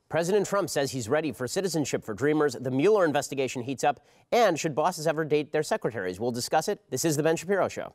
President Trump says he's ready for citizenship for Dreamers. The Mueller investigation heats up. And should bosses ever date their secretaries? We'll discuss it. This is The Ben Shapiro Show.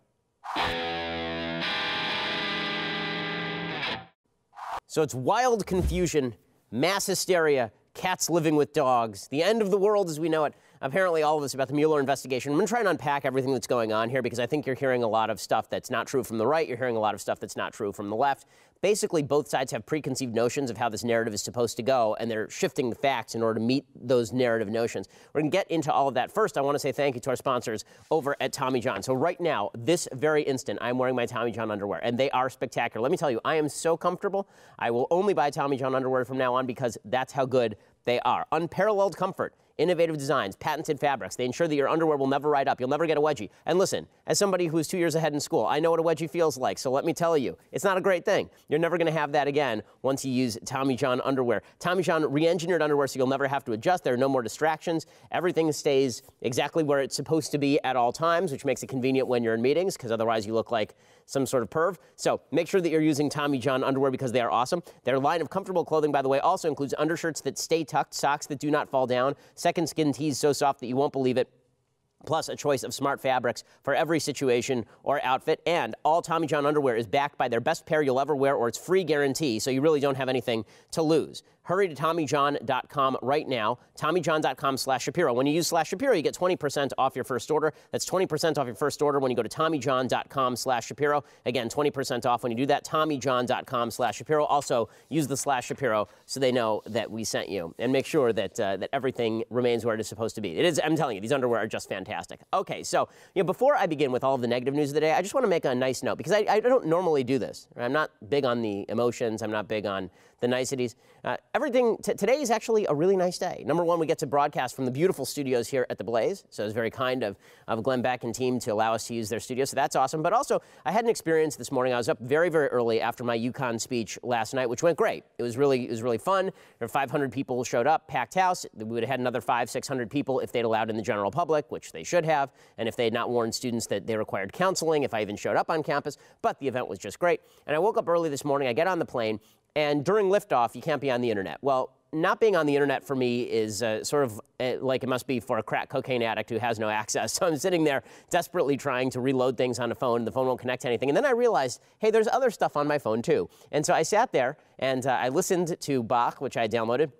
So it's wild confusion, mass hysteria, cats living with dogs, the end of the world as we know it. Apparently all of this about the Mueller investigation. I'm going to try and unpack everything that's going on here because I think you're hearing a lot of stuff that's not true from the right. You're hearing a lot of stuff that's not true from the left. Basically, both sides have preconceived notions of how this narrative is supposed to go, and they're shifting the facts in order to meet those narrative notions. We're going to get into all of that. First, I want to say thank you to our sponsors over at Tommy John. So right now, this very instant, I'm wearing my Tommy John underwear, and they are spectacular. Let me tell you, I am so comfortable. I will only buy Tommy John underwear from now on because that's how good they are. Unparalleled comfort, innovative designs, patented fabrics. They ensure that your underwear will never ride up. You'll never get a wedgie. And listen, as somebody who is 2 years ahead in school, I know what a wedgie feels like. So let me tell you, it's not a great thing. You're never going to have that again once you use Tommy John underwear. Tommy John re-engineered underwear so you'll never have to adjust. There are no more distractions. Everything stays exactly where it's supposed to be at all times, which makes it convenient when you're in meetings because otherwise you look like some sort of perv. So make sure that you're using Tommy John underwear because they are awesome. Their line of comfortable clothing, by the way, also includes undershirts that stay tucked, socks that do not fall down, second skin tees so soft that you won't believe it, plus a choice of smart fabrics for every situation or outfit. And all Tommy John underwear is backed by their best pair you'll ever wear or its free guarantee, so you really don't have anything to lose. Hurry to TommyJohn.com right now, TommyJohn.com/Shapiro. When you use /Shapiro, you get 20% off your first order. That's 20% off your first order when you go to TommyJohn.com/Shapiro. Again, 20% off when you do that, TommyJohn.com/Shapiro. Also, use the /Shapiro so they know that we sent you. And make sure that that everything remains where it is supposed to be. It is, I'm telling you, these underwear are just fantastic. Okay, so before I begin with all of the negative news of the day, I just want to make a nice note because I don't normally do this. I'm not big on the emotions. I'm not big on the niceties. Today is actually a really nice day. Number one, we get to broadcast from the beautiful studios here at the Blaze. So it's very kind of Glenn Beck and team to allow us to use their studio. So that's awesome. But also, I had an experience this morning. I was up very, very early after my UConn speech last night, which went great. It was really fun. There were 500 people showed up, packed house. We would have had another 500-600 people if they'd allowed in the general public, which they should have, and if they had not warned students that they required counseling, if I even showed up on campus. But the event was just great. And I woke up early this morning. I get on the plane. And during liftoff, you can't be on the internet. Well, not being on the internet for me is sort of like it must be for a crack cocaine addict who has no access. So I'm sitting there desperately trying to reload things on a phone. And the phone won't connect to anything. And then I realized, hey, there's other stuff on my phone, too. And so I sat there and I listened to Bach, which I downloaded.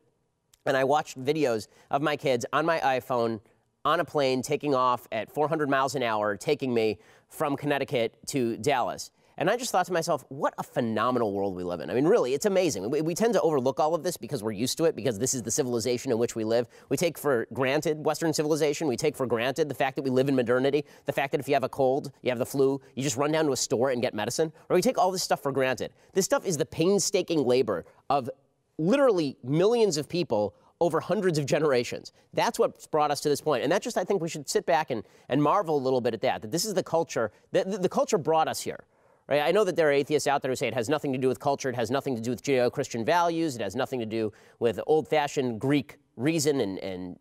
And I watched videos of my kids on my iPhone on a plane taking off at 400 miles an hour, taking me from Connecticut to Dallas. And I just thought to myself, what a phenomenal world we live in. I mean, really, it's amazing. We tend to overlook all of this because we're used to it, because this is the civilization in which we live. We take for granted Western civilization. We take for granted the fact that we live in modernity, the fact that if you have a cold, you have the flu, you just run down to a store and get medicine. Or we take all this stuff for granted. This stuff is the painstaking labor of literally millions of people over hundreds of generations. That's what's brought us to this point. And that just, I think we should sit back and marvel a little bit at that this is the culture, the culture brought us here. Right? I know that there are atheists out there who say it has nothing to do with culture, it has nothing to do with Judeo-Christian values, it has nothing to do with old-fashioned Greek reason and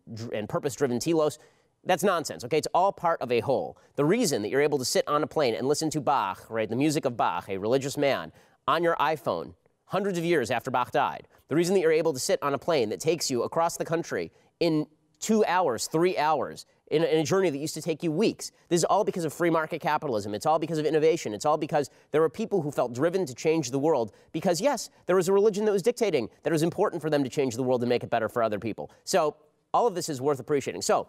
purpose-driven telos. That's nonsense, okay? It's all part of a whole. The reason that you're able to sit on a plane and listen to Bach, right, the music of Bach, a religious man, on your iPhone hundreds of years after Bach died, the reason that you're able to sit on a plane that takes you across the country in 2 hours, 3 hours, in a journey that used to take you weeks. This is all because of free market capitalism. It's all because of innovation. It's all because there were people who felt driven to change the world because, yes, there was a religion that was dictating that it was important for them to change the world and make it better for other people. So all of this is worth appreciating. So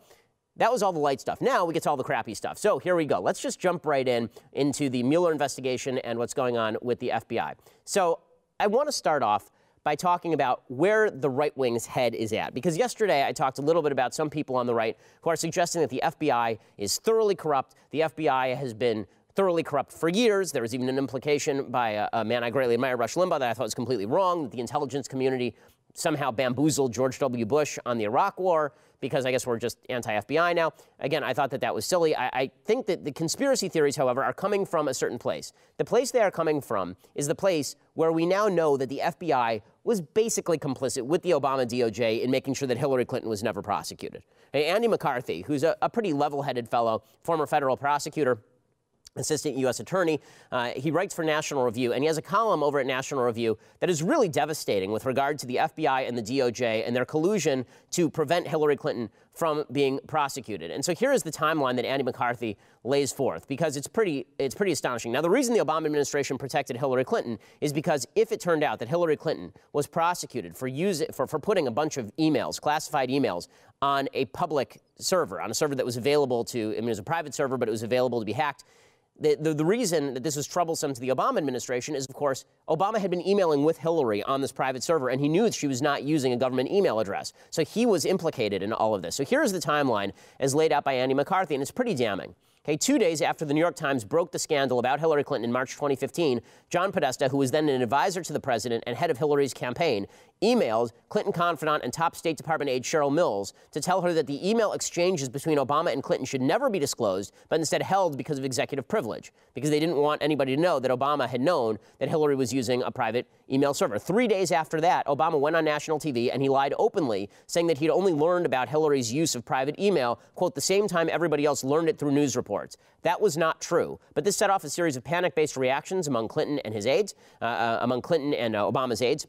that was all the light stuff. Now we get to all the crappy stuff. So here we go. Let's just jump right into the Mueller investigation and what's going on with the FBI. So I want to start off by talking about where the right wing's head is at. Because yesterday I talked a little bit about some people on the right who are suggesting that the FBI is thoroughly corrupt. The FBI has been thoroughly corrupt for years. There was even an implication by a man I greatly admire, Rush Limbaugh, that I thought was completely wrong, that the intelligence community somehow bamboozled George W. Bush on the Iraq War because I guess we're just anti-FBI now. Again, I thought that was silly. I think that the conspiracy theories, however, are coming from a certain place. The place they are coming from is the place where we now know that the FBI was basically complicit with the Obama DOJ in making sure that Hillary Clinton was never prosecuted. Andy McCarthy, who's a pretty level-headed fellow, former federal prosecutor, assistant U.S. attorney. He writes for National Review, and he has a column over at National Review that is really devastating with regard to the FBI and the DOJ and their collusion to prevent Hillary Clinton from being prosecuted. And so here is the timeline that Andy McCarthy lays forth, because it's pretty astonishing. Now, the reason the Obama administration protected Hillary Clinton is because if it turned out that Hillary Clinton was prosecuted for putting a bunch of emails, classified emails, on a public server, on a server that was available to, I mean, it was a private server, but it was available to be hacked. The reason that this was troublesome to the Obama administration is, of course, Obama had been emailing with Hillary on this private server, and he knew that she was not using a government email address. So he was implicated in all of this. So here's the timeline as laid out by Andy McCarthy, and it's pretty damning. Okay, 2 days after the New York Times broke the scandal about Hillary Clinton in March 2015, John Podesta, who was then an advisor to the president and head of Hillary's campaign, emailed Clinton confidant and top State Department aide Cheryl Mills to tell her that the email exchanges between Obama and Clinton should never be disclosed, but instead held because of executive privilege, because they didn't want anybody to know that Obama had known that Hillary was using a private email server. 3 days after that, Obama went on national TV and he lied openly, saying that he'd only learned about Hillary's use of private email, quote, the same time everybody else learned it through news reports. That was not true. But this set off a series of panic-based reactions among Clinton and his aides, among Clinton and Obama's aides.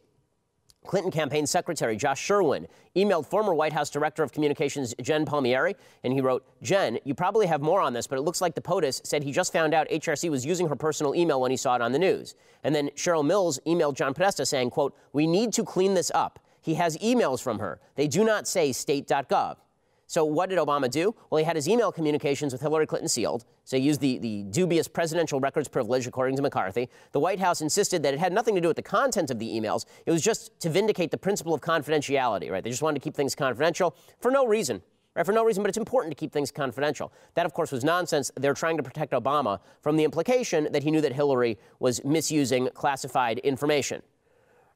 Clinton campaign secretary Josh Sherwin emailed former White House Director of Communications Jen Palmieri, and he wrote, "Jen, you probably have more on this, but it looks like the POTUS said he just found out HRC was using her personal email when he saw it on the news." And then Cheryl Mills emailed John Podesta saying, quote, "We need to clean this up. He has emails from her. They do not say state.gov." So what did Obama do? Well, he had his email communications with Hillary Clinton sealed. So he used the dubious presidential records privilege, according to McCarthy. The White House insisted that it had nothing to do with the content of the emails. It was just to vindicate the principle of confidentiality, right? They just wanted to keep things confidential for no reason, right? For no reason, but it's important to keep things confidential. That, of course, was nonsense. They're trying to protect Obama from the implication that he knew that Hillary was misusing classified information.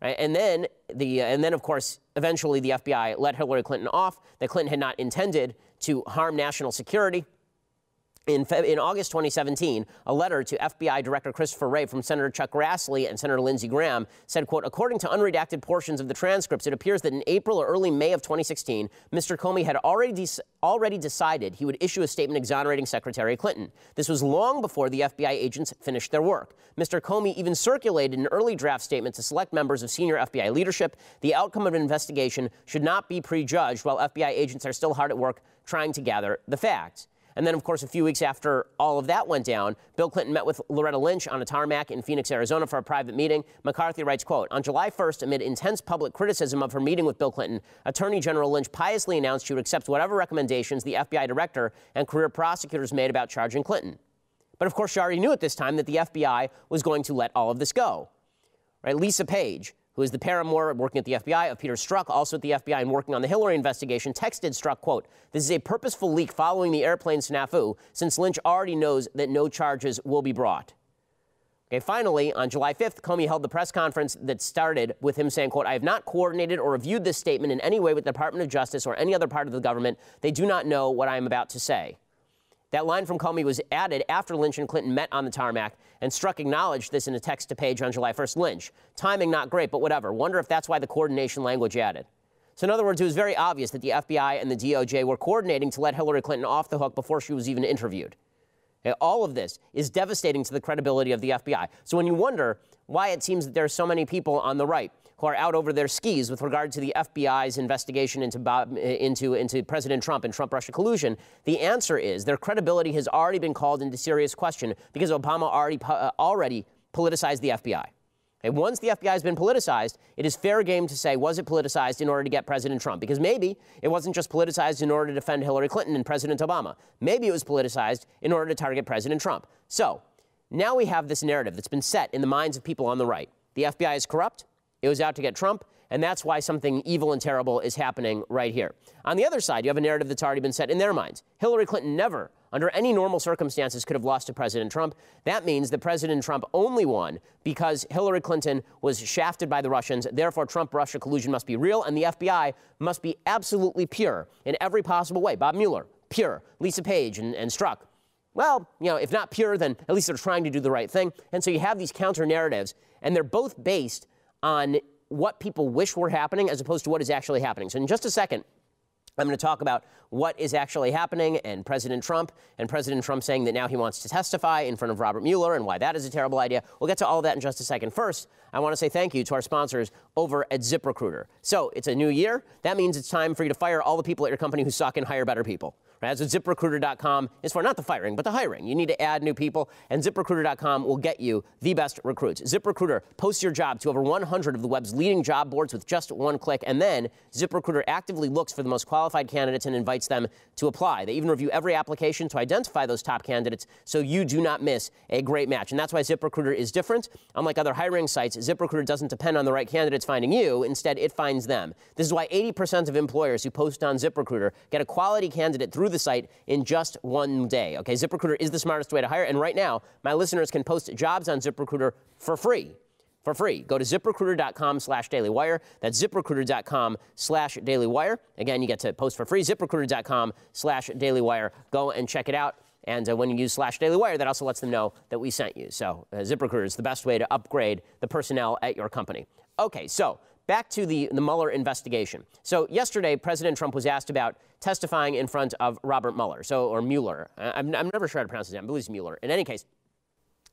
Right? And then, of course, eventually the FBI let Hillary Clinton off, that Clinton had not intended to harm national security. In August 2017, a letter to FBI Director Christopher Wray from Senator Chuck Grassley and Senator Lindsey Graham said, quote, "According to unredacted portions of the transcripts, it appears that in April or early May of 2016, Mr. Comey had already decided he would issue a statement exonerating Secretary Clinton. This was long before the FBI agents finished their work. Mr. Comey even circulated an early draft statement to select members of senior FBI leadership. The outcome of an investigation should not be prejudged while FBI agents are still hard at work trying to gather the facts." And then, of course, a few weeks after all of that went down, Bill Clinton met with Loretta Lynch on a tarmac in Phoenix, Arizona for a private meeting. McCarthy writes, quote, "On July 1st, amid intense public criticism of her meeting with Bill Clinton, Attorney General Lynch piously announced she would accept whatever recommendations the FBI director and career prosecutors made about charging Clinton." But, of course, she already knew at this time that the FBI was going to let all of this go. Right? Lisa Page, who is the paramour working at the FBI of Peter Strzok, also at the FBI and working on the Hillary investigation, texted Strzok, quote, "This is a purposeful leak following the airplane snafu, since Lynch already knows that no charges will be brought." Okay, finally, on July 5th, Comey held the press conference that started with him saying, quote, "I have not coordinated or reviewed this statement in any way with the Department of Justice or any other part of the government. They do not know what I am about to say." That line from Comey was added after Lynch and Clinton met on the tarmac, and Strzok acknowledged this in a text to Page on July 1st. Lynch, "Timing not great, but whatever. Wonder if that's why the coordination language added." So in other words, it was very obvious that the FBI and the DOJ were coordinating to let Hillary Clinton off the hook before she was even interviewed. Okay, all of this is devastating to the credibility of the FBI. So when you wonder why it seems that there are so many people on the right who are out over their skis with regard to the FBI's investigation into President Trump and Trump-Russia collusion, the answer is their credibility has already been called into serious question because Obama already politicized the FBI. And once the FBI has been politicized, it is fair game to say, was it politicized in order to get President Trump? Because maybe it wasn't just politicized in order to defend Hillary Clinton and President Obama. Maybe it was politicized in order to target President Trump. So now we have this narrative that's been set in the minds of people on the right. The FBI is corrupt. It was out to get Trump, and that's why something evil and terrible is happening right here. On the other side, you have a narrative that's already been set in their minds. Hillary Clinton never, under any normal circumstances, could have lost to President Trump. That means that President Trump only won because Hillary Clinton was shafted by the Russians. Therefore, Trump-Russia collusion must be real, and the FBI must be absolutely pure in every possible way. Bob Mueller, pure. Lisa Page and Strzok. Well, if not pure, then at least they're trying to do the right thing. And so you have these counter-narratives, and they're both based on what people wish were happening as opposed to what is actually happening. So in just a second, I'm going to talk about what is actually happening and President Trump saying that now he wants to testify in front of Robert Mueller and why that is a terrible idea. We'll get to all of that in just a second. First, I want to say thank you to our sponsors over at ZipRecruiter. So it's a new year. That means it's time for you to fire all the people at your company who suck and hire better people. Right? That's what ZipRecruiter.com is for. Not the firing, but the hiring. You need to add new people, and ZipRecruiter.com will get you the best recruits. ZipRecruiter posts your job to over 100 of the web's leading job boards with just one click, and then ZipRecruiter actively looks for the most qualified candidates and invites them to apply. They even review every application to identify those top candidates so you do not miss a great match. And that's why ZipRecruiter is different. Unlike other hiring sites, ZipRecruiter doesn't depend on the right candidates finding you. Instead, it finds them. This is why 80% of employers who post on ZipRecruiter get a quality candidate through the site in just one day. Okay, ZipRecruiter is the smartest way to hire. And right now, my listeners can post jobs on ZipRecruiter for free. For free. Go to ZipRecruiter.com/dailywire. That's ZipRecruiter.com/dailywire. Again, you get to post for free. ZipRecruiter.com/dailywire. Go and check it out. And when you use /dailywire, that also lets them know that we sent you. So ZipRecruiter is the best way to upgrade the personnel at your company. Okay, so back to the Mueller investigation. So yesterday, President Trump was asked about testifying in front of Robert Mueller, or Mueller. I'm never sure how to pronounce his name. I believe it's Mueller. In any case,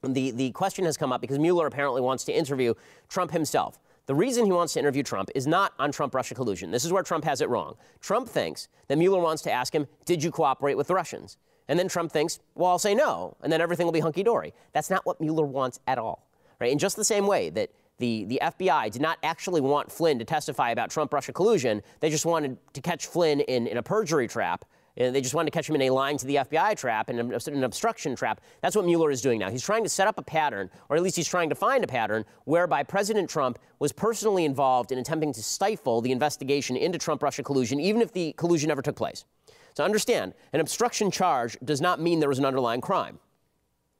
the question has come up because Mueller apparently wants to interview Trump himself. The reason he wants to interview Trump is not on Trump-Russia collusion. This is where Trump has it wrong. Trump thinks that Mueller wants to ask him, did you cooperate with the Russians? And then Trump thinks, well, I'll say no, and then everything will be hunky-dory. That's not what Mueller wants at all. Right? In just the same way that the FBI did not actually want Flynn to testify about Trump-Russia collusion. They just wanted to catch Flynn in a perjury trap. They just wanted to catch him in a lying to the FBI trap and an obstruction trap. That's what Mueller is doing now. He's trying to set up a pattern, or at least he's trying to find a pattern, whereby President Trump was personally involved in attempting to stifle the investigation into Trump-Russia collusion, even if the collusion never took place. So understand, an obstruction charge does not mean there was an underlying crime.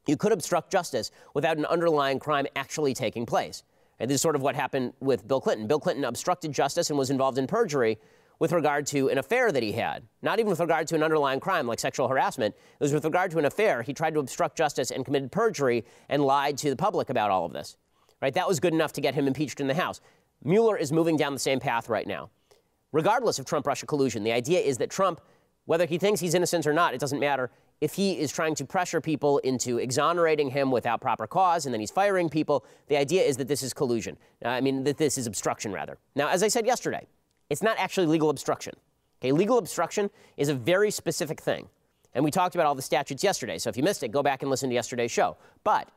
You could obstruct justice without an underlying crime actually taking place. And this is sort of what happened with Bill Clinton. Bill Clinton obstructed justice and was involved in perjury with regard to an affair that he had. Not even with regard to an underlying crime like sexual harassment. It was with regard to an affair. He tried to obstruct justice and committed perjury and lied to the public about all of this. Right? That was good enough to get him impeached in the House. Mueller is moving down the same path right now. Regardless of Trump-Russia collusion, the idea is that Trump, whether he thinks he's innocent or not, it doesn't matter. If he is trying to pressure people into exonerating him without proper cause, and then he's firing people, the idea is that this is collusion. That this is obstruction, rather. Now, as I said yesterday, it's not actually legal obstruction. Okay, legal obstruction is a very specific thing. And we talked about all the statutes yesterday, so if you missed it, go back and listen to yesterday's show. But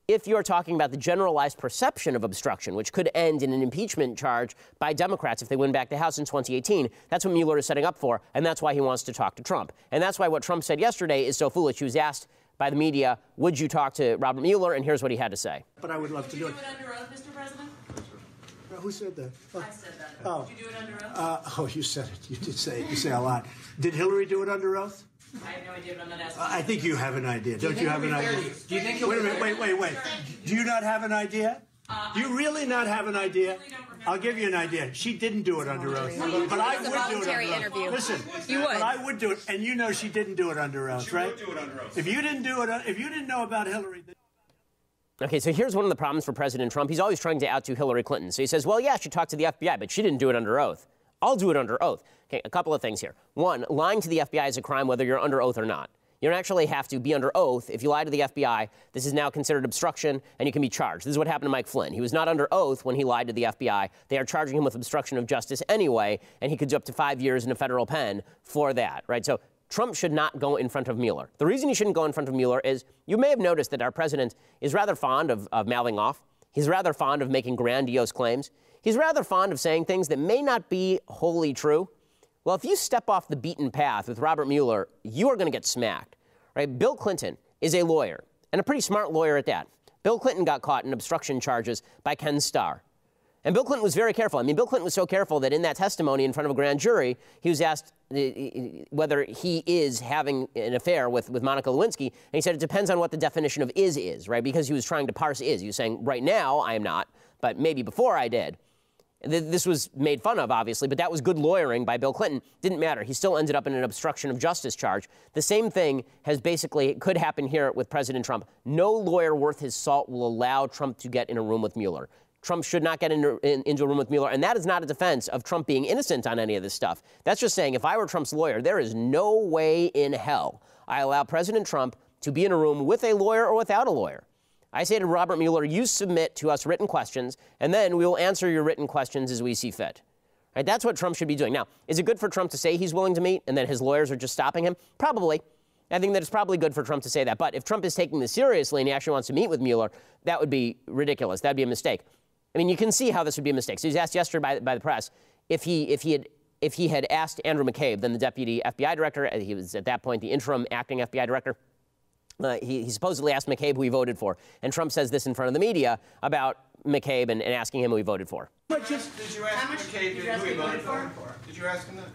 if you're talking about the generalized perception of obstruction, which could end in an impeachment charge by Democrats if they win back the House in 2018, that's what Mueller is setting up for, and that's why he wants to talk to Trump. And that's why what Trump said yesterday is so foolish. He was asked by the media, would you talk to Robert Mueller? And here's what he had to say. But I would love to do it. Did you do it under oath, Mr. President? Who said that? I said that. Oh. Did you do it under oath? You said it. You did say it. You say a lot. Did Hillary do it under oath? I have no idea, but I'm not asking. I think you have an idea. Don't you have an idea? Do you think Wait a minute. Wait. Do you not have an idea? Do you really not have an idea? I'll give you an idea. She didn't do it under oath, but I would do it under oath. Listen, you would. But I would do it, and you know she didn't do it under oath, right? She would do it under oath. If you didn't do it, if you didn't know about Hillary. Okay, so here's one of the problems for President Trump. He's always trying to out-do Hillary Clinton. So he says, well, yeah, she talked to the FBI, but she didn't do it under oath. I'll do it under oath. Okay, a couple of things here. One, lying to the FBI is a crime whether you're under oath or not. You don't actually have to be under oath. If you lie to the FBI, this is now considered obstruction, and you can be charged. This is what happened to Mike Flynn. He was not under oath when he lied to the FBI. They are charging him with obstruction of justice anyway, and he could do up to 5 years in a federal pen for that, right? So Trump should not go in front of Mueller. The reason he shouldn't go in front of Mueller is you may have noticed that our president is rather fond of mouthing off. He's rather fond of making grandiose claims. He's rather fond of saying things that may not be wholly true. Well, if you step off the beaten path with Robert Mueller, you are going to get smacked. Right? Bill Clinton is a lawyer, and a pretty smart lawyer at that. Bill Clinton got caught in obstruction charges by Ken Starr. And Bill Clinton was very careful. I mean, Bill Clinton was so careful that in that testimony in front of a grand jury, he was asked whether he is having an affair with Monica Lewinsky. And he said it depends on what the definition of is, right? Because he was trying to parse is. He was saying, right now, I am not, but maybe before I did. This was made fun of, obviously, but that was good lawyering by Bill Clinton. Didn't matter. He still ended up in an obstruction of justice charge. The same thing could happen here with President Trump. No lawyer worth his salt will allow Trump to get in a room with Mueller. Trump should not get into a room with Mueller. And that is not a defense of Trump being innocent on any of this stuff. That's just saying if I were Trump's lawyer, there is no way in hell I allow President Trump to be in a room with a lawyer or without a lawyer. I say to Robert Mueller, you submit to us written questions, and then we will answer your written questions as we see fit. Right? That's what Trump should be doing. Now, is it good for Trump to say he's willing to meet and then his lawyers are just stopping him? Probably. I think that it's probably good for Trump to say that. But if Trump is taking this seriously and he actually wants to meet with Mueller, that would be ridiculous. That would be a mistake. I mean, you can see how this would be a mistake. So he was asked yesterday by the press if he had asked Andrew McCabe, then the deputy FBI director, he was at that point the interim acting FBI director, he supposedly asked McCabe who he voted for. And Trump says this in front of the media about McCabe and asking him who he voted for. Did you ask McCabe who he voted for? Did you ask him that?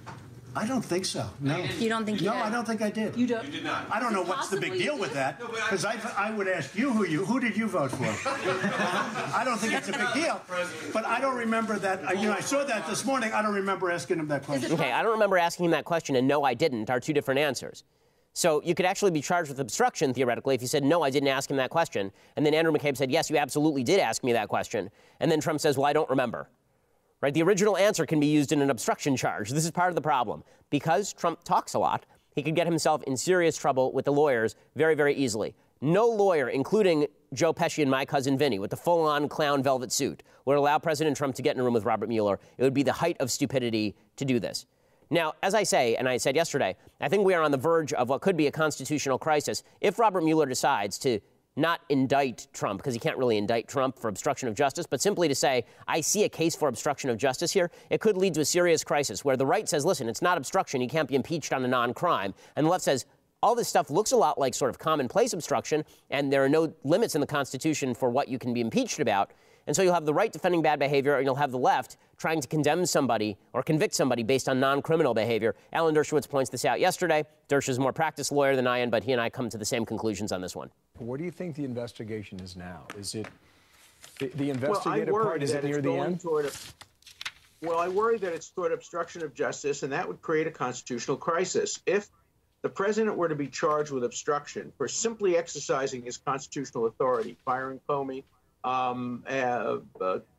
I don't think so. No. You don't think you did? No, I don't think I did. You don't? You did not. I don't know what's the big deal with that, because I would ask you who did you vote for? I don't think it's a big deal, but I don't remember that. I saw that this morning. I don't remember asking him that question. Okay, I don't remember asking him that question, and no, I didn't are two different answers. So you could actually be charged with obstruction, theoretically, if you said, no, I didn't ask him that question. And then Andrew McCabe said, yes, you absolutely did ask me that question. And then Trump says, well, I don't remember. Right? The original answer can be used in an obstruction charge. This is part of the problem. Because Trump talks a lot, he could get himself in serious trouble with the lawyers very, very easily. No lawyer, including Joe Pesci and my cousin Vinny, with the full-on clown velvet suit, would allow President Trump to get in a room with Robert Mueller. It would be the height of stupidity to do this. Now, as I say, and I said yesterday, I think we are on the verge of what could be a constitutional crisis if Robert Mueller decides to not indict Trump, because he can't really indict Trump for obstruction of justice, but simply to say, I see a case for obstruction of justice here. It could lead to a serious crisis where the right says, listen, it's not obstruction. He can't be impeached on a non-crime. And the left says, all this stuff looks a lot like sort of commonplace obstruction, and there are no limits in the Constitution for what you can be impeached about. And so you'll have the right defending bad behavior, and you'll have the left trying to condemn somebody or convict somebody based on non-criminal behavior. Alan Dershowitz points this out yesterday. Dersh is a more practiced lawyer than I am, but he and I come to the same conclusions on this one. What do you think the investigation is now? Is it the investigative part? Is it near the end? Well, I worry that it's toward obstruction of justice, and that would create a constitutional crisis. If the president were to be charged with obstruction for simply exercising his constitutional authority, firing Comey,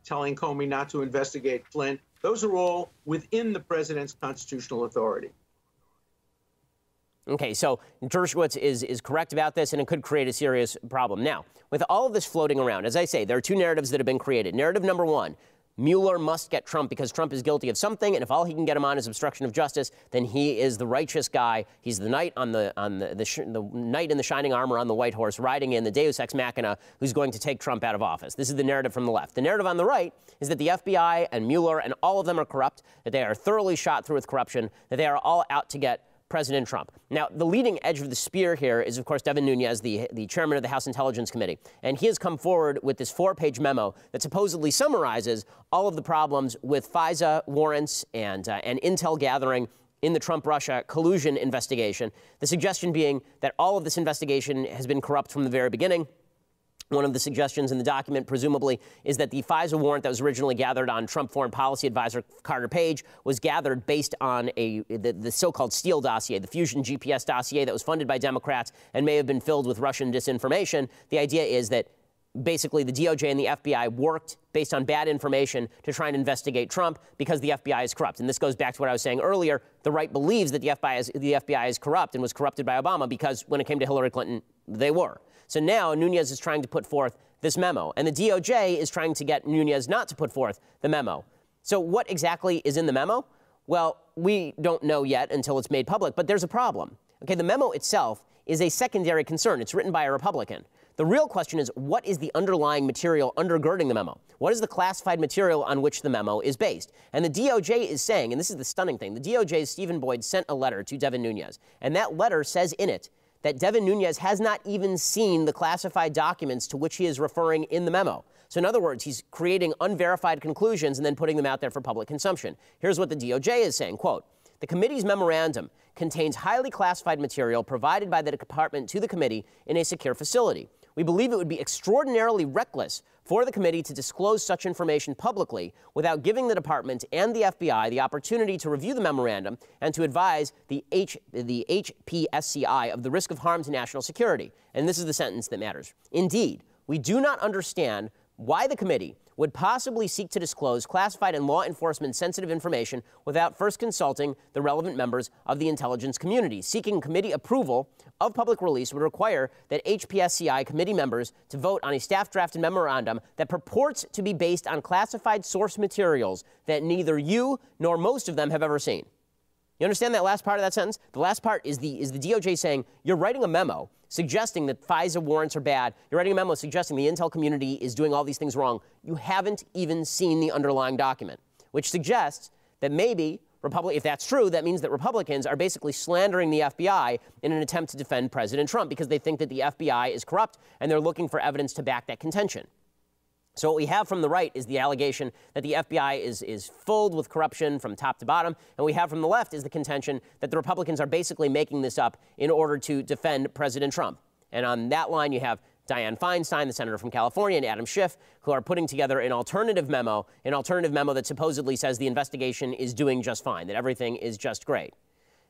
telling Comey not to investigate Flynn, those are all within the president's constitutional authority. Okay, so Dershowitz is correct about this, and it could create a serious problem. Now, with all of this floating around, as I say, there are two narratives that have been created. Narrative number one, Mueller must get Trump because Trump is guilty of something, and if all he can get him on is obstruction of justice, then he is the righteous guy. He's the knight the knight in the shining armor on the white horse, riding in the Deus Ex Machina, who's going to take Trump out of office. This is the narrative from the left. The narrative on the right is that the FBI and Mueller and all of them are corrupt, that they are thoroughly shot through with corruption, that they are all out to get President Trump. Now, the leading edge of the spear here is, of course, Devin Nunes, the chairman of the House Intelligence Committee. And he has come forward with this 4-page memo that supposedly summarizes all of the problems with FISA warrants and intel gathering in the Trump-Russia collusion investigation. The suggestion being that all of this investigation has been corrupt from the very beginning. One of the suggestions in the document, presumably, is that the FISA warrant that was originally gathered on Trump foreign policy advisor Carter Page was gathered based on the so-called Steele dossier, the Fusion GPS dossier that was funded by Democrats and may have been filled with Russian disinformation. The idea is that basically the DOJ and the FBI worked based on bad information to try and investigate Trump because the FBI is corrupt. And this goes back to what I was saying earlier. The right believes that the FBI is corrupt and was corrupted by Obama because when it came to Hillary Clinton, they were. So now Nunes is trying to put forth this memo, and the DOJ is trying to get Nunes not to put forth the memo. So what exactly is in the memo? Well, we don't know yet until it's made public, but there's a problem. Okay, the memo itself is a secondary concern. It's written by a Republican. The real question is, what is the underlying material undergirding the memo? What is the classified material on which the memo is based? And the DOJ is saying, and this is the stunning thing, the DOJ's Stephen Boyd sent a letter to Devin Nunes, and that letter says in it that Devin Nunes has not even seen the classified documents to which he is referring in the memo. So in other words, he's creating unverified conclusions and then putting them out there for public consumption. Here's what the DOJ is saying, quote, the committee's memorandum contains highly classified material provided by the department to the committee in a secure facility. We believe it would be extraordinarily reckless for the committee to disclose such information publicly without giving the department and the FBI the opportunity to review the memorandum and to advise the HPSCI of the risk of harm to national security. And this is the sentence that matters. Indeed, we do not understand why the committee would possibly seek to disclose classified and law enforcement sensitive information without first consulting the relevant members of the intelligence community. Seeking committee approval of public release would require that HPSCI committee members to vote on a staff-drafted memorandum that purports to be based on classified source materials that neither you nor most of them have ever seen. You understand that last part of that sentence? The last part is the DOJ saying you're writing a memo suggesting that FISA warrants are bad. You're writing a memo suggesting the intel community is doing all these things wrong. You haven't even seen the underlying document, which suggests that maybe, if that's true, that means that Republicans are basically slandering the FBI in an attempt to defend President Trump because they think that the FBI is corrupt and they're looking for evidence to back that contention. So what we have from the right is the allegation that the FBI is filled with corruption from top to bottom, and we have from the left is the contention that the Republicans are basically making this up in order to defend President Trump. And on that line, you have Dianne Feinstein, the senator from California, and Adam Schiff, who are putting together an alternative memo that supposedly says the investigation is doing just fine, that everything is just great.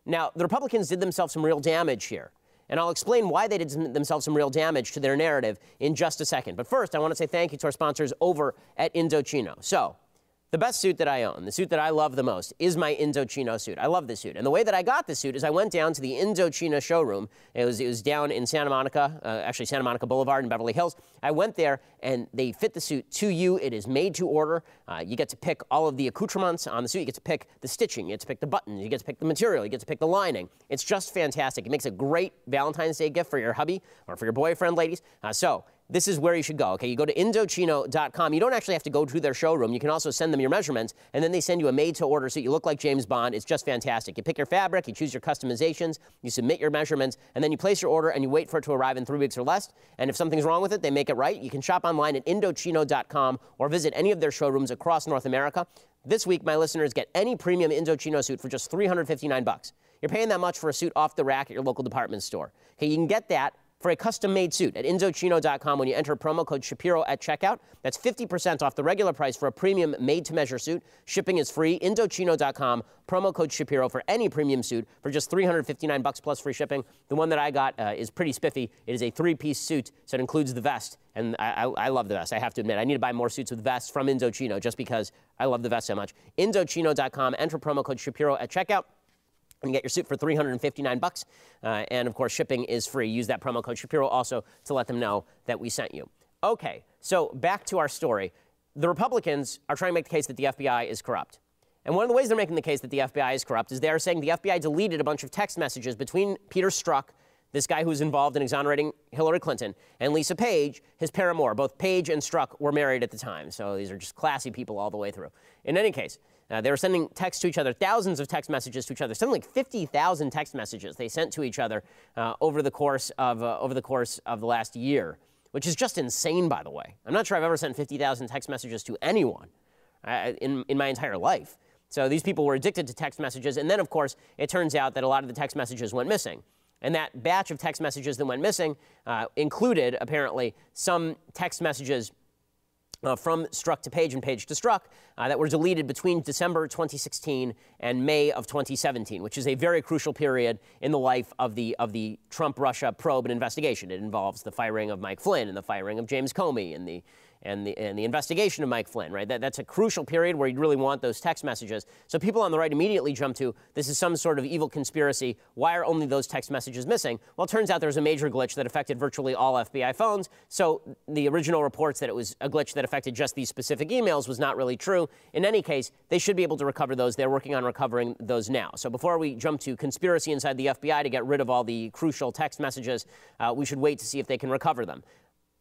Now, the Republicans did themselves some real damage here. And I'll explain why they did themselves some real damage to their narrative in just a second. But first, I want to say thank you to our sponsors over at Indochino. So, the best suit that I own, the suit that I love the most, is my Indochino suit. I love this suit. And the way that I got this suit is I went down to the Indochino showroom. It was down in Santa Monica, actually Santa Monica Boulevard in Beverly Hills. I went there, and they fit the suit to you. It is made to order. You get to pick all of the accoutrements on the suit. You get to pick the stitching. You get to pick the buttons. You get to pick the material. You get to pick the lining. It's just fantastic. It makes a great Valentine's Day gift for your hubby or for your boyfriend, ladies. So this is where you should go, okay? You go to Indochino.com. You don't actually have to go to their showroom. You can also send them your measurements, and then they send you a made-to-order suit. You look like James Bond. It's just fantastic. You pick your fabric, you choose your customizations, you submit your measurements, and then you place your order, and you wait for it to arrive in 3 weeks or less. And if something's wrong with it, they make it right. You can shop online at Indochino.com or visit any of their showrooms across North America. This week, my listeners get any premium Indochino suit for just $359. You're paying that much for a suit off the rack at your local department store. Okay, you can get that for a custom-made suit at Indochino.com when you enter promo code Shapiro at checkout. That's 50% off the regular price for a premium made-to-measure suit. Shipping is free. Indochino.com, promo code Shapiro for any premium suit for just $359 plus free shipping. The one that I got is pretty spiffy. It is a 3-piece suit, so it includes the vest. And I love the vest, I have to admit. I need to buy more suits with vests from Indochino just because I love the vest so much. Indochino.com, enter promo code Shapiro at checkout. And get your suit for $359. And, of course, shipping is free. Use that promo code Shapiro also to let them know that we sent you. Okay, so back to our story. The Republicans are trying to make the case that the FBI is corrupt. And one of the ways they're making the case that the FBI is corrupt is they are saying the FBI deleted a bunch of text messages between Peter Strzok, this guy who's involved in exonerating Hillary Clinton, and Lisa Page, his paramour. Both Page and Strzok were married at the time, so these are just classy people all the way through. In any case, they were sending texts to each other, thousands of text messages to each other, something like 50,000 text messages they sent to each other over the course of the last year, which is just insane, by the way. I'm not sure I've ever sent 50,000 text messages to anyone in my entire life. So these people were addicted to text messages, and then, of course, it turns out that a lot of the text messages went missing. And that batch of text messages that went missing included, apparently, some text messages from Strzok to Page and Page to Strzok that were deleted between December 2016 and May of 2017, which is a very crucial period in the life of the Trump-Russia probe and investigation. It involves the firing of Mike Flynn and the firing of James Comey and the investigation of Mike Flynn, right? That's a crucial period where you'd really want those text messages. So people on the right immediately jump to, this is some sort of evil conspiracy. Why are only those text messages missing? Well, it turns out there's a major glitch that affected virtually all FBI phones. So the original reports that it was a glitch that affected just these specific emails was not really true. In any case, they should be able to recover those. They're working on recovering those now. So before we jump to conspiracy inside the FBI to get rid of all the crucial text messages, we should wait to see if they can recover them.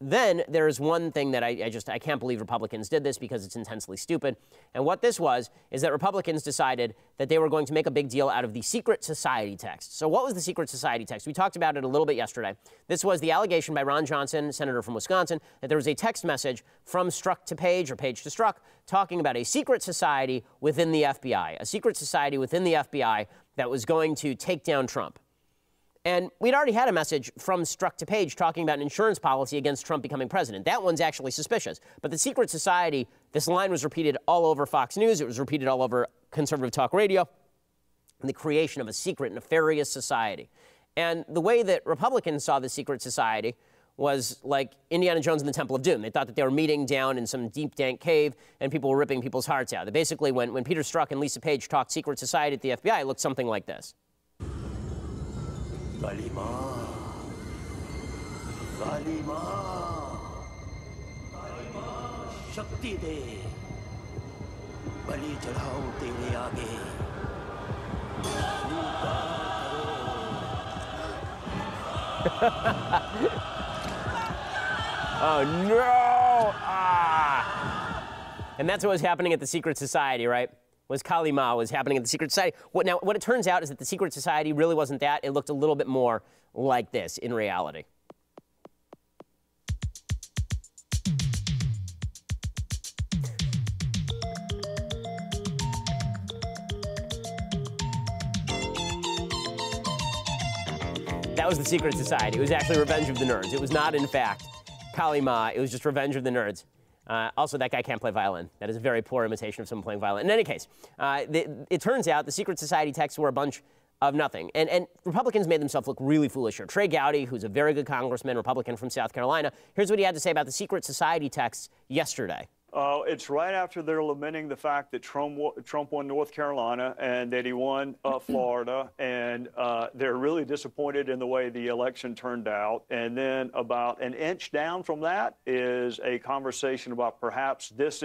Then there's one thing that I can't believe Republicans did this because it's intensely stupid. And what this was is that Republicans decided that they were going to make a big deal out of the secret society text. So what was the secret society text? We talked about it a little bit yesterday. This was the allegation by Ron Johnson, senator from Wisconsin, that there was a text message from Strzok to Page or Page to Strzok talking about a secret society within the FBI, a secret society within the FBI that was going to take down Trump. And we'd already had a message from Strzok to Page talking about an insurance policy against Trump becoming president. That one's actually suspicious. But the secret society, this line was repeated all over Fox News. It was repeated all over conservative talk radio. And the creation of a secret, nefarious society. And the way that Republicans saw the secret society was like Indiana Jones and the Temple of Doom. They thought that they were meeting down in some deep, dank cave, and people were ripping people's hearts out. That basically, when Peter Strzok and Lisa Page talked secret society at the FBI, it looked something like this. Kalima. Kalima. Kalima. Shakti de. Bali chadhao tere aage. Oh, no! Ah! And that's what was happening at the secret society, right? Was Kali Ma was happening at the secret society. What it turns out is that the secret society really wasn't that. It looked a little bit more like this in reality. That was the secret society. It was actually Revenge of the Nerds. It was not, in fact, Kali Ma. It was just Revenge of the Nerds. Also, that guy can't play violin. That is a very poor imitation of someone playing violin. In any case, it turns out the secret society texts were a bunch of nothing. And Republicans made themselves look really foolish here. Trey Gowdy, who's a very good congressman, Republican from South Carolina, here's what he had to say about the secret society texts yesterday. It's right after they're lamenting the fact that Trump won North Carolina and that he won Florida, and they're really disappointed in the way the election turned out. And then about an inch down from that is a conversation about perhaps this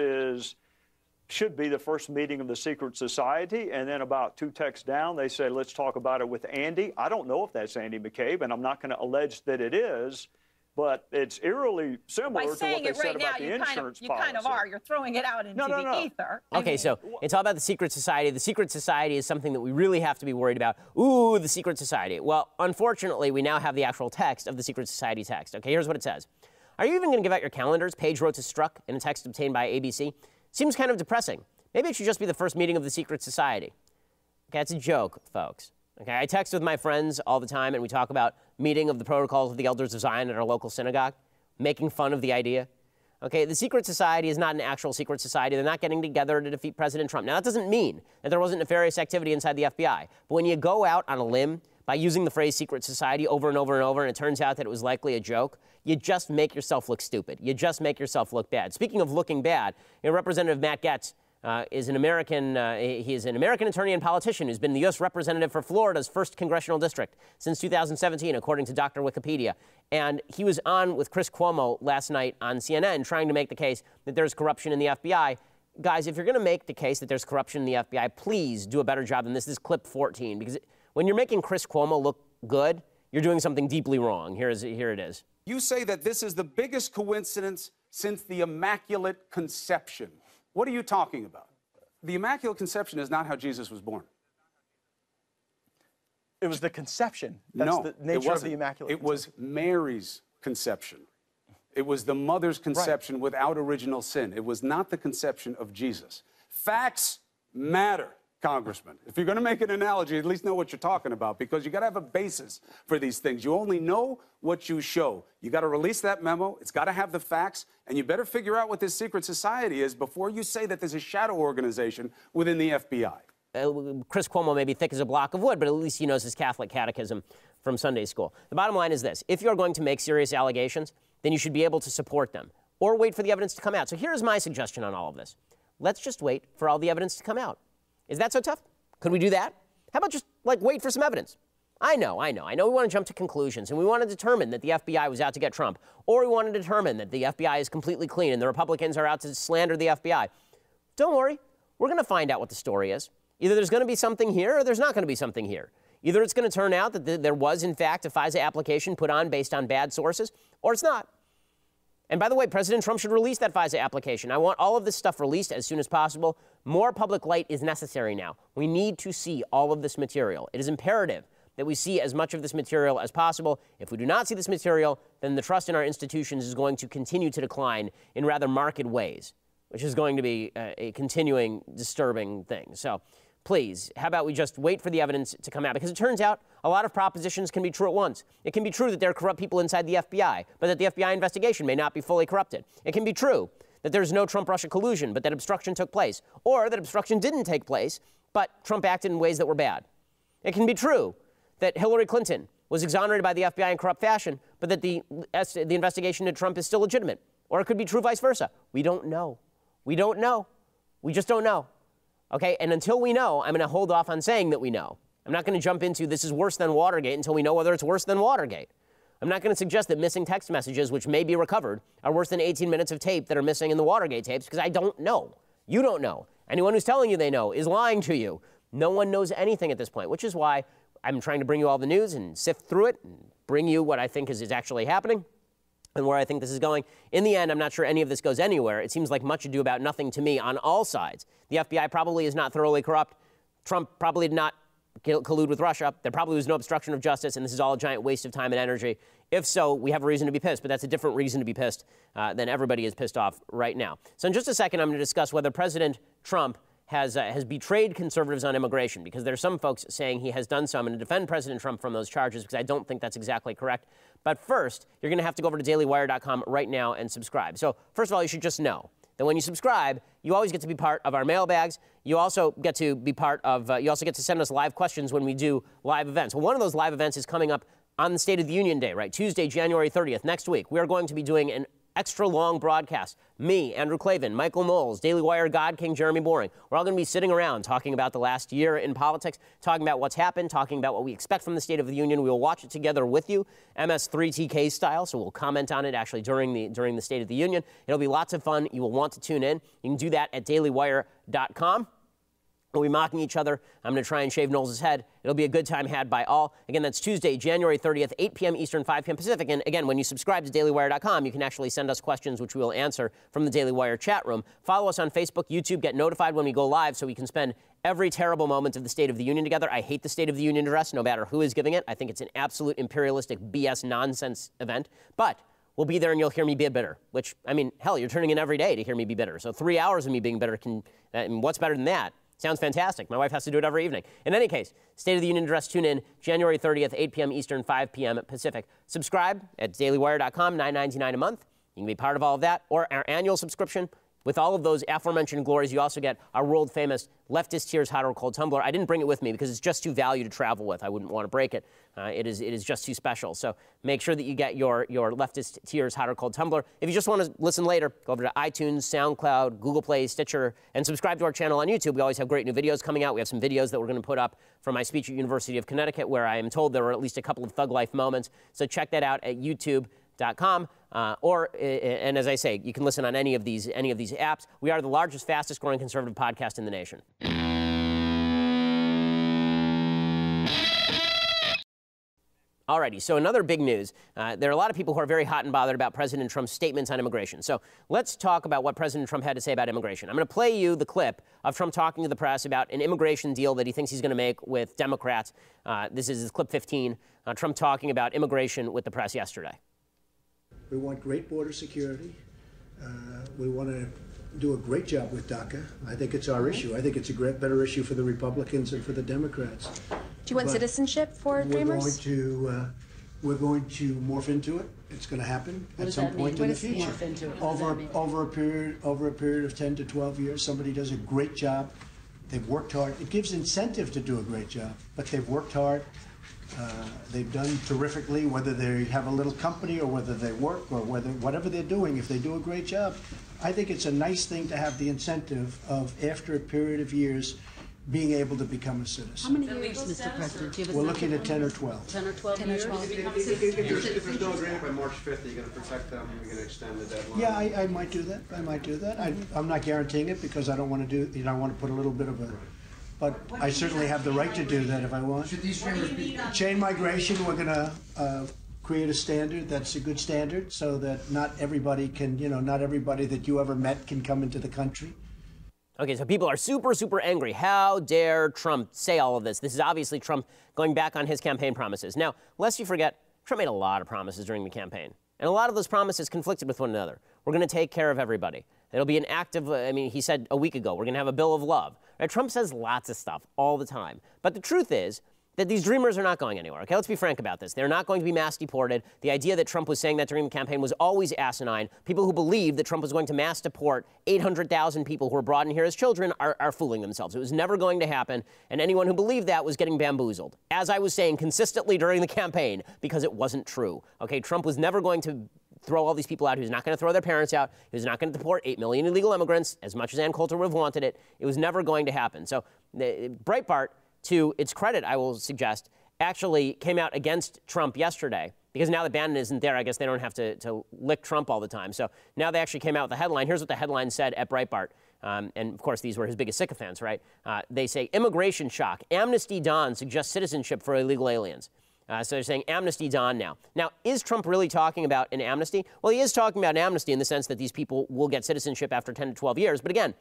should be the first meeting of the secret society. And then about 2 texts down, they say, let's talk about it with Andy. I don't know if that's Andy McCabe, and I'm not going to allege that it is. But it's eerily similar to what they said about the insurance policy. You kind of are. You're throwing it out into the ether. Okay, so it's all about the secret society. The secret society is something that we really have to be worried about. Ooh, the secret society. Well, unfortunately, we now have the actual text of the secret society text. Okay, here's what it says. Are you even going to give out your calendars? Page wrote to Strzok in a text obtained by ABC. Seems kind of depressing. Maybe it should just be the first meeting of the secret society. Okay, it's a joke, folks. Okay, I text with my friends all the time, and we talk about meeting of the protocols of the elders of Zion at our local synagogue, making fun of the idea. Okay, the secret society is not an actual secret society. They're not getting together to defeat President Trump. Now, that doesn't mean that there wasn't nefarious activity inside the FBI. But when you go out on a limb by using the phrase secret society over and over and over, and it turns out that it was likely a joke, you just make yourself look stupid. You just make yourself look bad. Speaking of looking bad, Representative Matt Gaetz is an American attorney and politician who's been the U.S. representative for Florida's 1st congressional district since 2017, according to Dr. Wikipedia. And he was on with Chris Cuomo last night on CNN trying to make the case that there's corruption in the FBI. Guys, if you're going to make the case that there's corruption in the FBI, please do a better job than this. This is clip 14, because when you're making Chris Cuomo look good, you're doing something deeply wrong. Here it is. You say that this is the biggest coincidence since the Immaculate Conception. What are you talking about? The Immaculate Conception is not how Jesus was born. It was the conception. That's the nature of the Immaculate Conception. It was Mary's conception. It was the mother's conception without original sin. It was not the conception of Jesus. Facts matter, Congressman. If you're going to make an analogy, at least know what you're talking about, because you got to have a basis for these things. You only know what you show. You got to release that memo. It's got to have the facts, and you better figure out what this secret society is before you say that there's a shadow organization within the FBI. Chris Cuomo may be thick as a block of wood, but at least he knows his Catholic catechism from Sunday school. The bottom line is this. If you're going to make serious allegations, then you should be able to support them or wait for the evidence to come out. So here's my suggestion on all of this. Let's just wait for all the evidence to come out. Is that so tough? Could we do that? How about just, wait for some evidence? I know we want to jump to conclusions, and we want to determine that the FBI was out to get Trump, or we want to determine that the FBI is completely clean and the Republicans are out to slander the FBI. Don't worry. We're going to find out what the story is. Either there's going to be something here or there's not going to be something here. Either it's going to turn out that there was, in fact, a FISA application put on based on bad sources, or it's not. And by the way, President Trump should release that FISA application. I want all of this stuff released as soon as possible. More public light is necessary now. We need to see all of this material. It is imperative that we see as much of this material as possible. If we do not see this material, then the trust in our institutions is going to continue to decline in rather marked ways, which is going to be a continuing disturbing thing. So please, how about we just wait for the evidence to come out? Because it turns out a lot of propositions can be true at once. It can be true that there are corrupt people inside the FBI, but that the FBI investigation may not be fully corrupted. It can be true that there's no Trump-Russia collusion, but that obstruction took place. Or that obstruction didn't take place, but Trump acted in ways that were bad. It can be true that Hillary Clinton was exonerated by the FBI in corrupt fashion, but that the investigation into Trump is still legitimate. Or it could be true vice versa. We don't know. We don't know. We just don't know. Okay, and until we know, I'm going to hold off on saying that we know. I'm not going to jump into this is worse than Watergate until we know whether it's worse than Watergate. I'm not going to suggest that missing text messages, which may be recovered, are worse than 18 minutes of tape that are missing in the Watergate tapes, because I don't know. You don't know. Anyone who's telling you they know is lying to you. No one knows anything at this point, which is why I'm trying to bring you all the news and sift through it and bring you what I think is actually happening and where I think this is going. In the end, I'm not sure any of this goes anywhere. It seems like much ado about nothing to me on all sides. The FBI probably is not thoroughly corrupt. Trump probably did not collude with Russia. There probably was no obstruction of justice, and this is all a giant waste of time and energy. If so, we have a reason to be pissed, but that's a different reason to be pissed than everybody is pissed off right now. So in just a second, I'm going to discuss whether President Trump has betrayed conservatives on immigration, because there are some folks saying he has done so. I'm going to defend President Trump from those charges because I don't think that's exactly correct. But first, you're going to have to go over to dailywire.com right now and subscribe. So first of all, you should just know that when you subscribe, you always get to be part of our mailbags. You also get to be part of, you also get to send us live questions when we do live events. Well, one of those live events is coming up on the State of the Union Day, right? Tuesday, January 30th, next week. We are going to be doing an extra long broadcast. Me, Andrew Klavan, Michael Knowles, Daily Wire God King Jeremy Boring. We're all going to be sitting around talking about the last year in politics, talking about what's happened, talking about what we expect from the State of the Union. We will watch it together with you, MS3TK style, so we'll comment on it actually during the State of the Union. It'll be lots of fun. You will want to tune in. You can do that at dailywire.com. We'll be mocking each other. I'm going to try and shave Knowles' head. It'll be a good time had by all. Again, that's Tuesday, January 30th, 8 p.m. Eastern, 5 p.m. Pacific. And again, when you subscribe to dailywire.com, you can actually send us questions, which we will answer from the Daily Wire chat room. Follow us on Facebook, YouTube. Get notified when we go live so we can spend every terrible moment of the State of the Union together. I hate the State of the Union address, no matter who is giving it. I think it's an absolute imperialistic BS nonsense event. But we'll be there and you'll hear me be bitter, which, I mean, hell, you're turning in every day to hear me be bitter. So 3 hours of me being bitter what's better than that? Sounds fantastic. My wife has to do it every evening. In any case, State of the Union address, tune in January 30th, 8 p.m. Eastern, 5 p.m. Pacific. Subscribe at dailywire.com, $9.99 a month. You can be part of all of that, or our annual subscription. With all of those aforementioned glories, you also get our world-famous Leftist Tears Hot or Cold Tumbler. I didn't bring it with me because it's just too valuable to travel with. I wouldn't want to break it. It is just too special. So make sure that you get your Leftist Tears Hot or Cold Tumbler. If you just want to listen later, go over to iTunes, SoundCloud, Google Play, Stitcher, and subscribe to our channel on YouTube. We always have great new videos coming out. We have some videos that we're going to put up from my speech at University of Connecticut, where I am told there were at least a couple of thug life moments. So check that out at youtube.com. And as I say, you can listen on any of these apps. We are the largest, fastest growing conservative podcast in the nation. Alrighty, so another big news. There are a lot of people who are very hot and bothered about President Trump's statements on immigration. So let's talk about what President Trump had to say about immigration. I'm going to play you the clip of Trump talking to the press about an immigration deal that he thinks he's going to make with Democrats. This is clip 15, Trump talking about immigration with the press yesterday. We want great border security. We want to do a great job with DACA. I think it's our issue. I think it's a better issue for the Republicans and for the Democrats. Do you want citizenship for Dreamers? We're going to morph into it. It's going to happen at some point in the future. Over a period of 10 to 12 years, somebody does a great job. They've worked hard. It gives incentive to do a great job, but they've worked hard. They've done terrifically, whether they have a little company or whether they work or whatever they're doing. If they do a great job, I think it's a nice thing to have the incentive of, after a period of years, being able to become a citizen. How many years, Mr. President? Do you have a We're looking at 10 or 12. 10 or 12 years? If there's no agreement by March 5th, are you going to protect them? Are you going to extend the deadline? Yeah, I might do that. I might do that. I'm not guaranteeing it because I don't want to do, I want to put a little bit of a, but I certainly have the right to do that if I want. Should these streamers be chain migration? We're going to create a standard that's a good standard so that not everybody can, not everybody that you ever met can come into the country. Okay, so people are super, super angry. How dare Trump say all of this? This is obviously Trump going back on his campaign promises. Now, lest you forget, Trump made a lot of promises during the campaign. And a lot of those promises conflicted with one another. We're going to take care of everybody. It'll be an act of, he said a week ago, we're going to have a bill of love. Right? Trump says lots of stuff all the time. But the truth is, that these dreamers are not going anywhere. Okay, let's be frank about this. They're not going to be mass deported. The idea that Trump was saying that during the campaign was always asinine. People who believed that Trump was going to mass deport 800,000 people who were brought in here as children are fooling themselves. It was never going to happen, and anyone who believed that was getting bamboozled. As I was saying consistently during the campaign, because it wasn't true. Okay, Trump was never going to throw all these people out. He was not going to throw their parents out. He was not going to deport 8 million illegal immigrants, as much as Ann Coulter would have wanted it. It was never going to happen. So Breitbart, to its credit, I will suggest, actually came out against Trump yesterday, because now that Bannon isn't there, I guess they don't have to lick Trump all the time. So now they actually came out with a headline. Here's what the headline said at Breitbart. And, of course, these were his biggest sycophants, right? They say, immigration shock. Amnesty Dawn suggests citizenship for illegal aliens. So they're saying amnesty dawn now. Now, is Trump really talking about an amnesty? Well, he is talking about an amnesty in the sense that these people will get citizenship after 10 to 12 years. But again,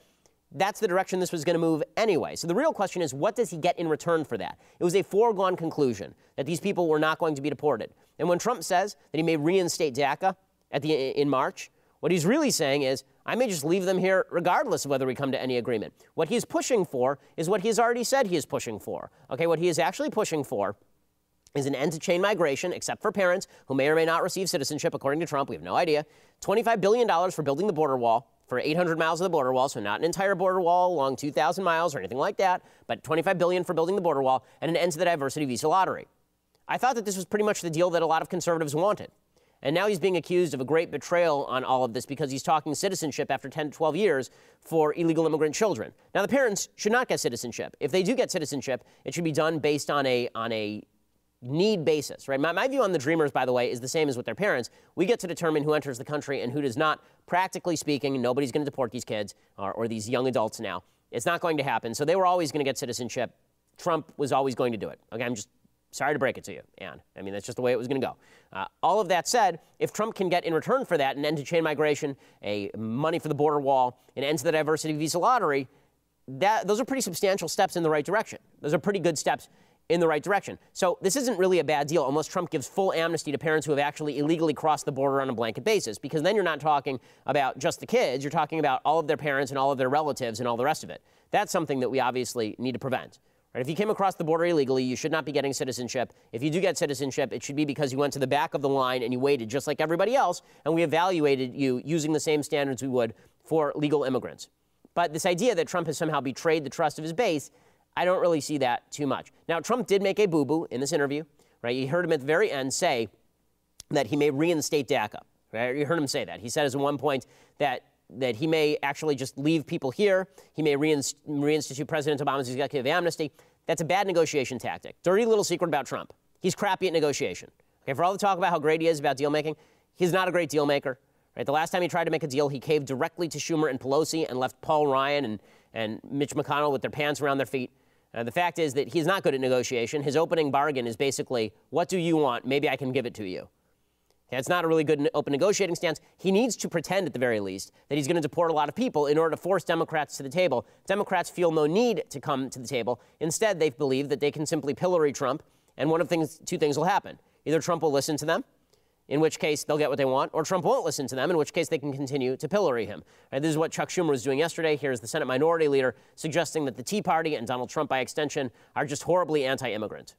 that's the direction this was going to move anyway. So the real question is, what does he get in return for that? It was a foregone conclusion that these people were not going to be deported. And when Trump says that he may reinstate DACA in March, what he's really saying is, I may just leave them here regardless of whether we come to any agreement. What he's pushing for is what he has already said he is pushing for. Okay, what he is actually pushing for is an end to chain migration, except for parents who may or may not receive citizenship, according to Trump. We have no idea. $25 billion for building the border wall, for 800 miles of the border wall, so not an entire border wall along 2,000 miles or anything like that, but $25 billion for building the border wall, and an end to the diversity visa lottery. I thought that this was pretty much the deal that a lot of conservatives wanted. And now he's being accused of a great betrayal on all of this because he's talking citizenship after 10 to 12 years for illegal immigrant children. Now, the parents should not get citizenship. If they do get citizenship, it should be done based on a need basis, right? My view on the dreamers, by the way, is the same as with their parents. We get to determine who enters the country and who does not. Practically speaking, nobody's going to deport these kids or these young adults now. It's not going to happen. So they were always going to get citizenship. Trump was always going to do it. Okay, I'm just sorry to break it to you, Ann. I mean, that's just the way it was going to go. All of that said, if Trump can get in return for that an end to chain migration, money for the border wall, an end to the diversity visa lottery, those are pretty substantial steps in the right direction. Those are pretty good steps in the right direction. So this isn't really a bad deal unless Trump gives full amnesty to parents who have actually illegally crossed the border on a blanket basis, because then you're not talking about just the kids. You're talking about all of their parents and all of their relatives and all the rest of it. That's something that we obviously need to prevent. Right? If you came across the border illegally, you should not be getting citizenship. If you do get citizenship, it should be because you went to the back of the line and you waited just like everybody else, and we evaluated you using the same standards we would for legal immigrants. But this idea that Trump has somehow betrayed the trust of his base, I don't really see that too much. Now, Trump did make a boo-boo in this interview, right? You heard him at the very end say that he may reinstate DACA, right? You heard him say that. He said at one point that he may actually just leave people here. He may reinstitute President Obama's executive amnesty. That's a bad negotiation tactic. Dirty little secret about Trump. He's crappy at negotiation. Okay, for all the talk about how great he is about deal-making, he's not a great deal-maker. Right? The last time he tried to make a deal, he caved directly to Schumer and Pelosi and left Paul Ryan and Mitch McConnell with their pants around their feet. The fact is that he's not good at negotiation. His opening bargain is basically, what do you want? Maybe I can give it to you. Okay, it's not a really good open negotiating stance. He needs to pretend, at the very least, that he's going to deport a lot of people in order to force Democrats to the table. Democrats feel no need to come to the table. Instead, they believe that they can simply pillory Trump, and two things will happen. Either Trump will listen to them, in which case they'll get what they want, or Trump won't listen to them, in which case they can continue to pillory him. Right, this is what Chuck Schumer was doing yesterday. Here's the Senate Minority Leader suggesting that the Tea Party and Donald Trump, by extension, are just horribly anti-immigrant.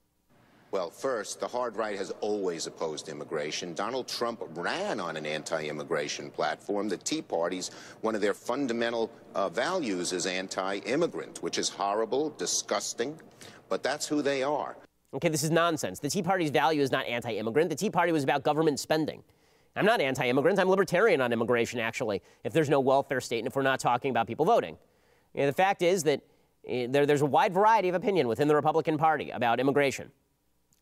Well, first, the hard right has always opposed immigration. Donald Trump ran on an anti-immigration platform. The Tea Party's one of their fundamental values is anti-immigrant, which is horrible, disgusting, but that's who they are. Okay, this is nonsense. The Tea Party's value is not anti-immigrant. The Tea Party was about government spending. I'm not anti-immigrant. I'm libertarian on immigration, actually, if there's no welfare state and if we're not talking about people voting. The fact is that there's a wide variety of opinion within the Republican Party about immigration.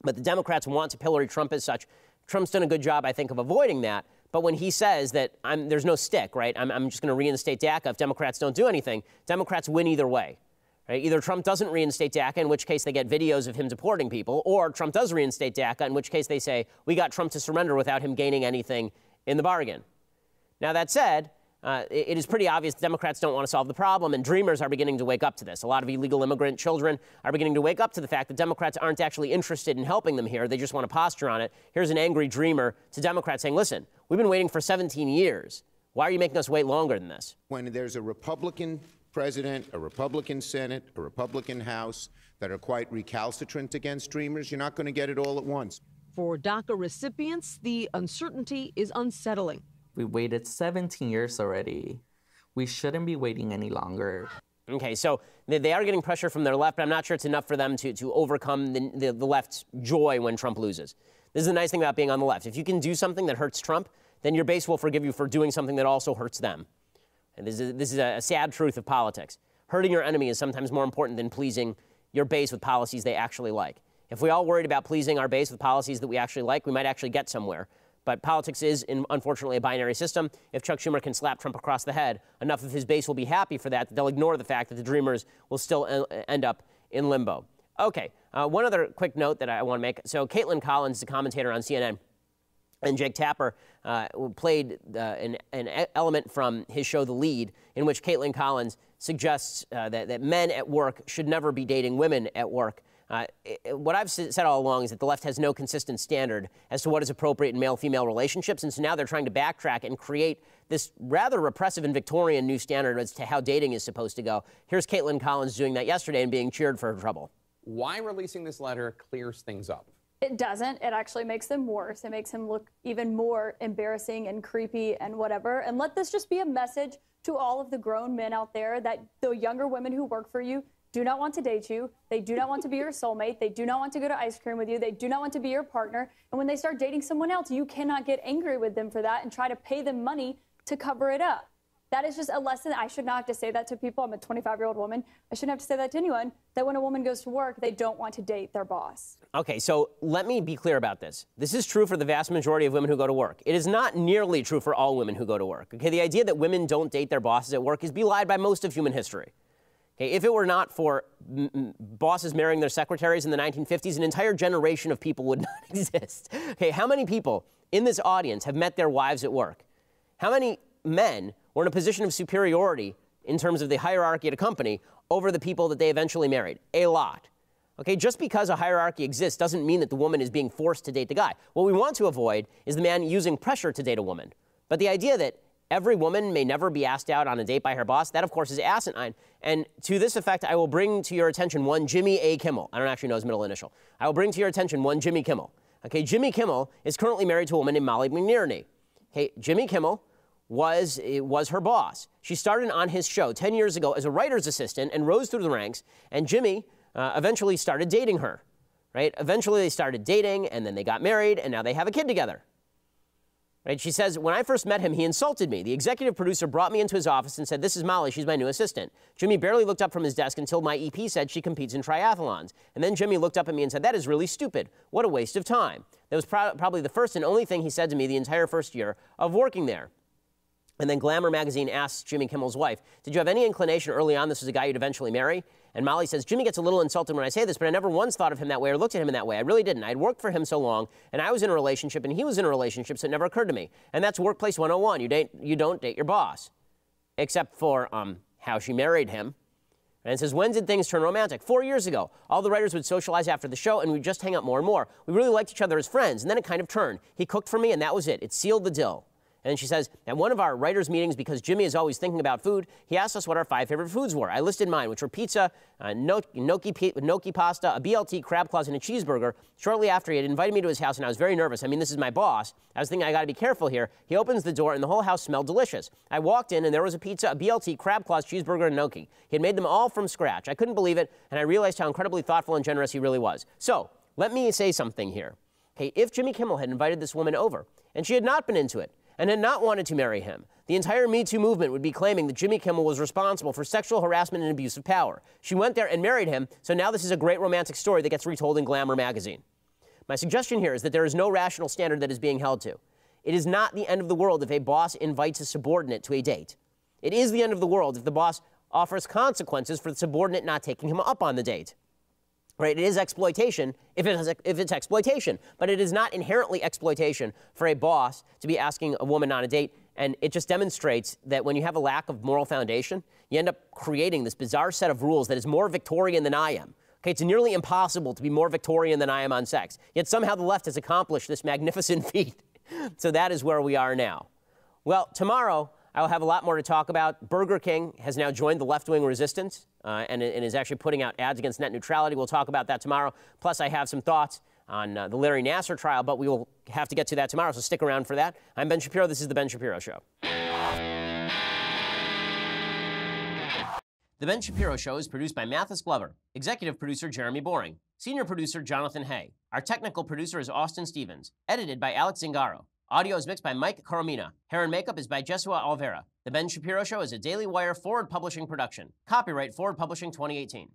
But the Democrats want to pillory Trump as such. Trump's done a good job, I think, of avoiding that. But when he says that there's no stick, right, I'm just going to reinstate DACA if Democrats don't do anything, Democrats win either way. Right? Either Trump doesn't reinstate DACA, in which case they get videos of him deporting people, or Trump does reinstate DACA, in which case they say, we got Trump to surrender without him gaining anything in the bargain. Now, that said, it is pretty obvious Democrats don't want to solve the problem, and dreamers are beginning to wake up to this. A lot of illegal immigrant children are beginning to wake up to the fact that Democrats aren't actually interested in helping them here. They just want to posture on it. Here's an angry dreamer to Democrats saying, listen, we've been waiting for 17 years. Why are you making us wait longer than this? When there's a Republican president, a Republican Senate, a Republican House, that are quite recalcitrant against Dreamers. You're not going to get it all at once. For DACA recipients, the uncertainty is unsettling. We waited 17 years already. We shouldn't be waiting any longer. Okay, so they are getting pressure from their left, but I'm not sure it's enough for them to overcome the left's joy when Trump loses. This is the nice thing about being on the left. If you can do something that hurts Trump, then your base will forgive you for doing something that also hurts them. And this is a sad truth of politics. Hurting your enemy is sometimes more important than pleasing your base with policies they actually like. If we all worried about pleasing our base with policies that we actually like, we might actually get somewhere. But politics is, unfortunately, a binary system. If Chuck Schumer can slap Trump across the head, enough of his base will be happy for that they'll ignore the fact that the Dreamers will still end up in limbo. Okay, one other quick note that I want to make. So Caitlin Collins, the commentator on CNN, and Jake Tapper played an element from his show The Lead, in which Caitlin Collins suggests that men at work should never be dating women at work. What I've said all along is that the left has no consistent standard as to what is appropriate in male-female relationships, and so now they're trying to backtrack and create this rather repressive and Victorian new standard as to how dating is supposed to go. Here's Caitlin Collins doing that yesterday and being cheered for her trouble. Why releasing this letter clears things up? It doesn't. It actually makes them worse. It makes him look even more embarrassing and creepy and whatever. And let this just be a message to all of the grown men out there that the younger women who work for you do not want to date you. They do not want to be your soulmate. They do not want to go to ice cream with you. They do not want to be your partner. And when they start dating someone else, you cannot get angry with them for that and try to pay them money to cover it up. That is just a lesson. I should not have to say that to people. I'm a 25-year-old woman. I shouldn't have to say that to anyone, that when a woman goes to work, they don't want to date their boss. Okay, so let me be clear about this. This is true for the vast majority of women who go to work. It is not nearly true for all women who go to work. Okay, the idea that women don't date their bosses at work is belied by most of human history. Okay, if it were not for bosses marrying their secretaries in the 1950s, an entire generation of people would not exist. Okay, how many people in this audience have met their wives at work? How many men were in a position of superiority in terms of the hierarchy at a company over the people that they eventually married? A lot. Okay, just because a hierarchy exists doesn't mean that the woman is being forced to date the guy. What we want to avoid is the man using pressure to date a woman. But the idea that every woman may never be asked out on a date by her boss, that, of course, is asinine. And to this effect, I will bring to your attention one Jimmy A. Kimmel. I don't actually know his middle initial. I will bring to your attention one Jimmy Kimmel. Okay, Jimmy Kimmel is currently married to a woman named Molly McNerney. Okay, Jimmy Kimmel was her boss. She started on his show 10 years ago as a writer's assistant and rose through the ranks, and Jimmy eventually started dating her, right? Eventually they started dating, and then they got married, and now they have a kid together. Right? She says, when I first met him, he insulted me. The executive producer brought me into his office and said, "This is Molly, she's my new assistant." Jimmy barely looked up from his desk until my EP said she competes in triathlons. And then Jimmy looked up at me and said, "That is really stupid. What a waste of time." That was probably the first and only thing he said to me the entire first year of working there. And then Glamour magazine asks Jimmy Kimmel's wife, "Did you have any inclination early on this was a guy you'd eventually marry?" And Molly says, "Jimmy gets a little insulted when I say this, but I never once thought of him that way or looked at him in that way. I really didn't. I'd worked for him so long, and I was in a relationship, and he was in a relationship, so it never occurred to me. And that's workplace 101. You don't date your boss." Except for how she married him. And it says, "When did things turn romantic?" 4 years ago. All the writers would socialize after the show, and we'd just hang out more and more. We really liked each other as friends, and then it kind of turned. He cooked for me, and that was it. It sealed the deal. And she says, at one of our writers' meetings, because Jimmy is always thinking about food, he asked us what our 5 favorite foods were. I listed mine, which were pizza, gnocchi pasta, a BLT, crab claws, and a cheeseburger. Shortly after, he had invited me to his house, and I was very nervous. I mean, this is my boss. I was thinking, I got to be careful here. He opens the door, and the whole house smelled delicious. I walked in, and there was a pizza, a BLT, crab claws, cheeseburger, and gnocchi. He had made them all from scratch. I couldn't believe it, and I realized how incredibly thoughtful and generous he really was. So, let me say something here. Okay, if Jimmy Kimmel had invited this woman over, and she had not been into it, and had not wanted to marry him, the entire Me Too movement would be claiming that Jimmy Kimmel was responsible for sexual harassment and abuse of power. She went there and married him, so now this is a great romantic story that gets retold in Glamour magazine. My suggestion here is that there is no rational standard that is being held to. It is not the end of the world if a boss invites a subordinate to a date. It is the end of the world if the boss offers consequences for the subordinate not taking him up on the date. Right? It is exploitation if it's exploitation, but it is not inherently exploitation for a boss to be asking a woman on a date, and it just demonstrates that when you have a lack of moral foundation, you end up creating this bizarre set of rules that is more Victorian than I am. Okay, it's nearly impossible to be more Victorian than I am on sex, yet somehow the left has accomplished this magnificent feat. So that is where we are now. Well, tomorrow, I'll have a lot more to talk about. Burger King has now joined the left-wing resistance and is actually putting out ads against net neutrality. We'll talk about that tomorrow. Plus, I have some thoughts on the Larry Nassar trial, but we will have to get to that tomorrow, so stick around for that. I'm Ben Shapiro. This is The Ben Shapiro Show. The Ben Shapiro Show is produced by Mathis Glover, executive producer Jeremy Boring, senior producer Jonathan Hay. Our technical producer is Austin Stevens, edited by Alex Zingaro. Audio is mixed by Mike Coromina. Hair and makeup is by Jesua Alvera. The Ben Shapiro Show is a Daily Wire Forward Publishing production. Copyright Forward Publishing 2018.